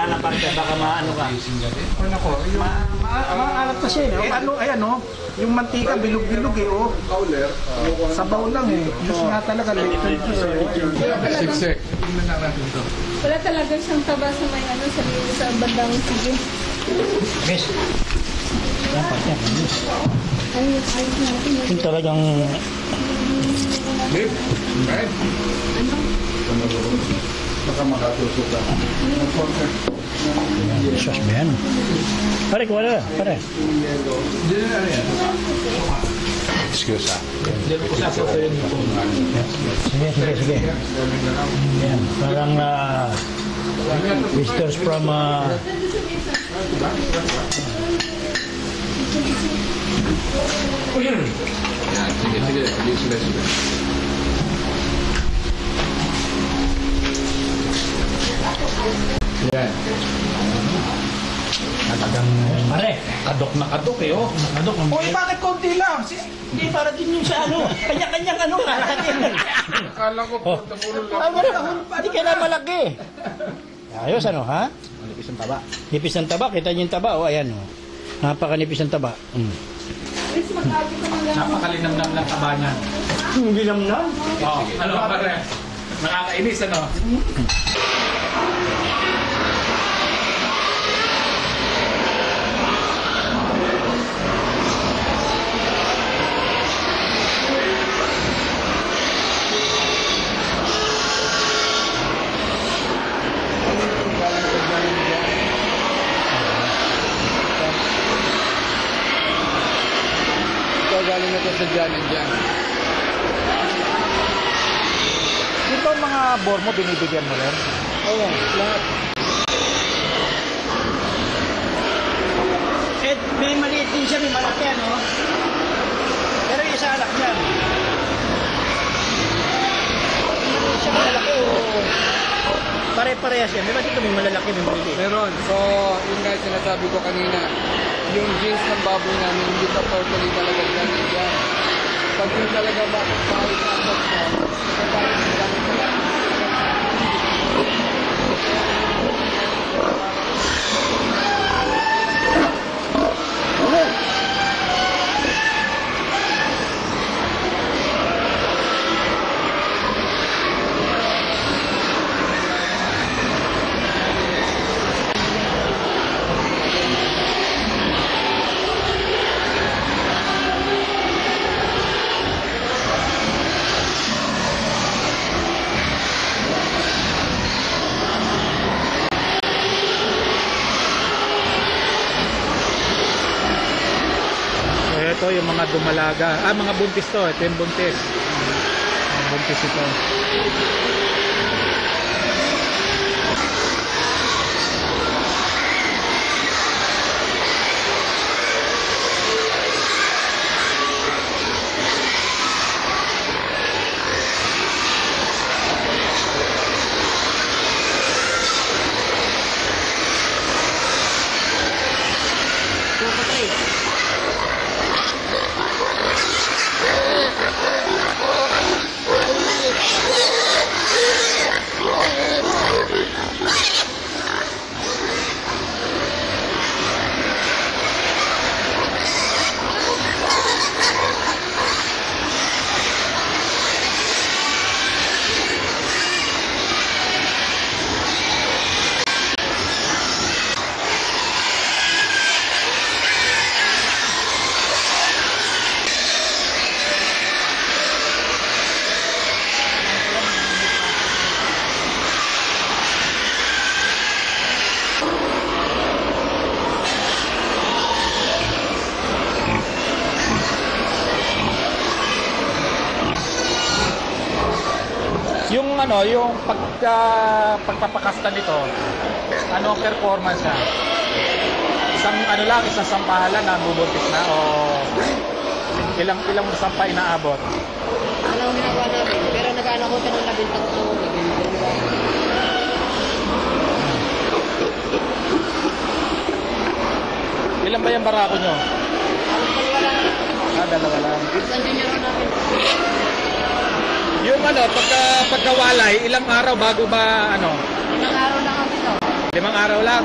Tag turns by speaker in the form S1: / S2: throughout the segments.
S1: na parte, baka maano ka.
S2: O nako, yung maalat na siya eh. Ano, ayan o. Yung mantika, bilog-bilog eh o. Sabaw lang eh. Diyos nga talaga, little juice eh.
S3: Siksik.
S4: Wala talaga siyang taba sa may ano, sa bandang sige.
S1: Miss. Yan, parte.
S4: Ayos natin.
S1: Yung talagang...
S3: Babe, right? Baka makatusok ka.
S1: Sos ba yan? Pare, kuha na. Pare.
S3: Excuse ah.
S1: Sige. Yan, parang visitors from...
S3: Yan, sige. Sige. Yan.
S1: Talagang... Pare, kadok na kadok eh, oh. Kadok.
S2: Uy, bakit konti lang?
S1: Hindi, para din yung sa ano. Kanya-kanyang ano nga.
S3: Akala ko punta-pulo lang.
S1: Hindi ka na malaki. Ayos ano, ha?
S2: Nipis ang taba.
S1: Nipis ng taba. Kita niyo yung taba, oh. Ayan, oh. Napakanipis ng taba.
S4: Chris, mag-abi ka man lang.
S2: Napakalinamnam ng taba niyan.
S1: Hindi lang na.
S2: Oh, ano pare? Nakakainis ano?
S3: Galing na to sa Jan and Jan.
S2: Ito mga bor mo, binibigyan mo rin?
S3: Oo, lahat.
S1: Eh, may maliit din siya, may malaki, ano? Pero yung isa anak niya. May siya malaki, o... Pare-parehas yan. May dito may malalaki, may maliliit.
S3: Meron. So, yun guys, sinasabi ko kanina, yung genes ng baboy namin, hindi pa totally talaga Jan and Jan. Pag yun talaga makapahit na ang box mo, kapahit na Jan and Jan.
S2: Ito yung mga dumalaga. Mga buntis to. Ito yung buntis. Buntis ito. Yung ano, yung pagpapakasta nito, ano ang performance niya? Isang sampahan na bubuntis na o ilang sampa inaabot?
S5: Ano ang ginagawa namin? Pero nag-ano ko ng 13.
S2: Ilan ba yung barako nyo?
S5: Dalawa lang.
S2: Dalawa lang.
S5: Isang junior namin.
S2: Yung ano, pagkawalay, ilang araw bago ba ano?
S5: Ilang araw lang ako ito.
S2: 5 araw lang.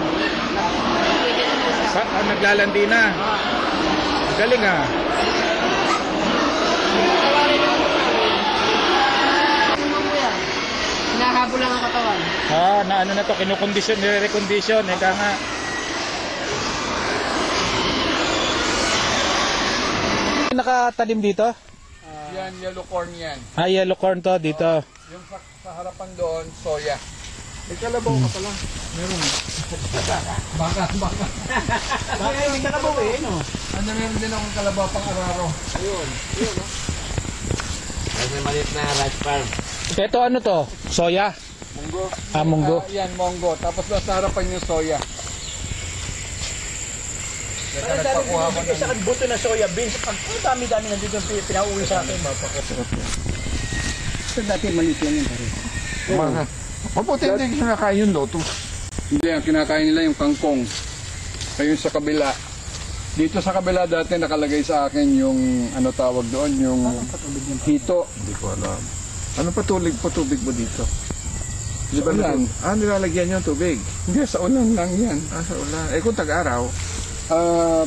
S2: Naglalandi na. Galing ah.
S5: Hinahabol lang ang katawan.
S2: Na ano na to, kinukondisyon, nire-recondition, eka nga. Nakatalim dito?
S3: Yan, yellow corn yan.
S2: Yellow corn to dito.
S3: Yung sa harapan doon, soya. May kalabaw ka pala. Meron. Baka.
S1: Bakit may kanabaw eh, no?
S3: Ano, meron din akong kalabaw pang araro. Ayun.
S5: May maliit na rice farm.
S2: Ito ano to? Soya?
S3: Munggo.
S2: Munggo.
S3: Yan, munggo. Tapos sa harapan yung soya. Teka, nagpakuha ko ng...
S1: Isa buto na soya beans. Ang dami-dami nandito yung pinauwi sa akin.
S5: Ito dati maliit yan yun.
S3: Mabuti hindi kinakain yung lotus. Hindi, ang kinakain nila yung kangkong. Ayun sa kabila. Dito sa kabila dati nakalagay sa akin yung ano tawag doon, yung hito.
S6: Hindi ko alam. Ano patubig mo dito? Di ba
S3: Ulan.
S6: nilalagyan yung tubig?
S3: Hindi, sa ulan lang yan.
S6: Sa ulan. Kung tag-araw,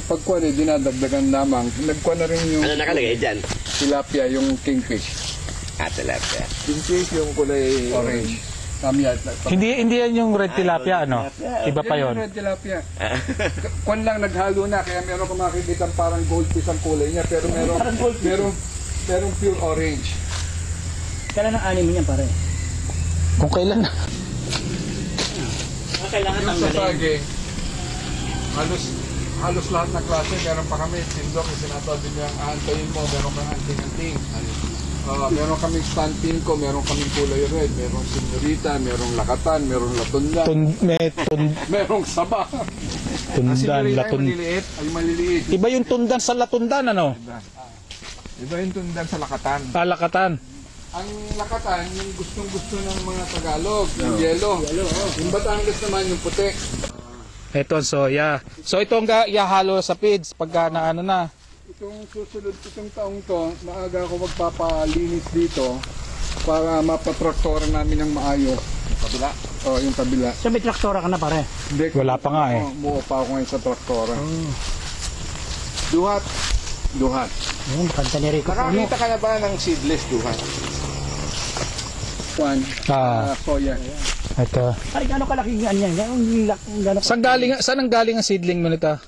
S3: Pagkuha dinadagdagan lamang. Nagkuha na rin yung
S5: Ano nakalagay dyan?
S3: tilapia, yung kingfish.
S5: Tilapia.
S6: pinfish yung kulay
S3: Orange. Kami at
S2: Hindi yan yung red tilapia ano? Iba pa yon.
S3: Red tilapia. Kwan lang naghalo na, kaya meron ka makikita parang goldfish ang kulay niya, pero merong pure orange.
S1: Kailan ang anim niyan pare?
S2: Kung kailan na.
S1: Kailangan
S3: Yung sa saging, halos lahat ng klase, meron pa kami tindok, sinasabi niya ang aantayin mo, meron kang anting-anting. Meron kaming stand pinko, meron kaming kulay red, merong senyorita, merong lakatan, merong latundan, merong saba.
S2: Tundan, latun.
S6: maliliit.
S3: Ay maliliit.
S2: Iba yung tundan sa latundan ano?
S6: Iba yung tundan sa lakatan.
S2: Talakatan.
S3: Ang lakatan, yung gustong-gusto ng mga Tagalog, yung yellow. Yung Batangas naman, yung puti.
S2: Ito ang soya. So ito ang ihahalo sa feeds pagka na ano na.
S3: Itong susunod, itong taong to, maaga ako magpapalinis dito para mapatraktoran namin ng maayos. Yung kabila? Oo, yung kabila.
S1: So may traktora ka na pare?
S3: Hindi,
S2: Wala pa nga eh.
S3: Buo pa ako ngayon sa traktora. Duhat.
S1: Ayun, kanta ni Rico.
S6: Nakakita ka na ba ng seedless duhan?
S3: Juan, soya.
S2: Ito.
S1: Pare, gano'ng kalaki yan yan? Gano'ng
S2: Saan ang galing ang seedling mo nito?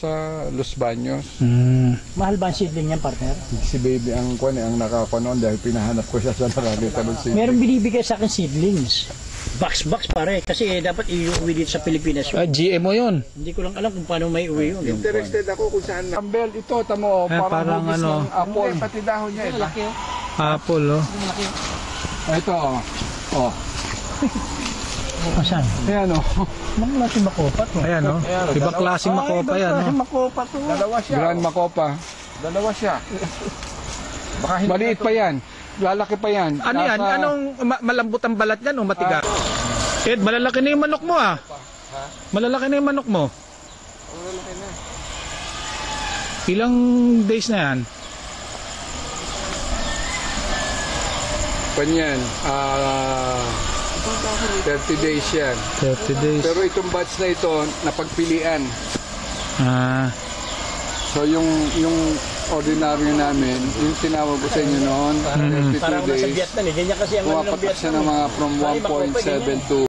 S3: Sa Los Baños.
S1: mahal ba ang seedling yan, partner?
S3: Si baby ang ang nakapanoon dahil pinahanap ko siya sa nakakita ng si.
S1: Meron binibigay sa akin seedlings. Box pare. Kasi dapat iuwi dito sa Pilipinas yun.
S2: GMO yun.
S1: Hindi ko lang alam kung paano may uwi yun.
S6: Interested ako kung saan na.
S3: Campbell, ito, tamo,
S2: parang
S3: hugis
S2: ano.
S3: ng apple.
S6: Pati dahon niya iba.
S2: Apple oh.
S3: Ito, oh.
S1: Saan?
S3: Ayan, oh.
S1: Mga klaseng makopa to.
S2: Ayan oh. Ibang klaseng makopa yan oh.
S1: Makopa to.
S6: Dalawa siya.
S3: Grand Macopa.
S6: Dalawa siya. Baka hindi
S3: Maliit pa yan. Lalaki pa yan.
S2: Ano yan? Anong malambot ang balat niyan o matigas? Ed, malalaki na yung manok mo ah. Malalaki na yung manok mo.
S6: Malalaki na.
S2: Ilang days na yan?
S3: Panyan. 30 days yan.
S2: 30 days.
S3: Pero itong batch na ito, napagpilian. So yung ordinaryo namin, yung tinawag ko sa inyo noon, 32
S1: Parang nasa
S3: days,
S1: Vietnam eh. Ganyan kasi ang ano ng
S3: pumapatak siya ng
S1: Vietnam.
S3: mga from 1.7 to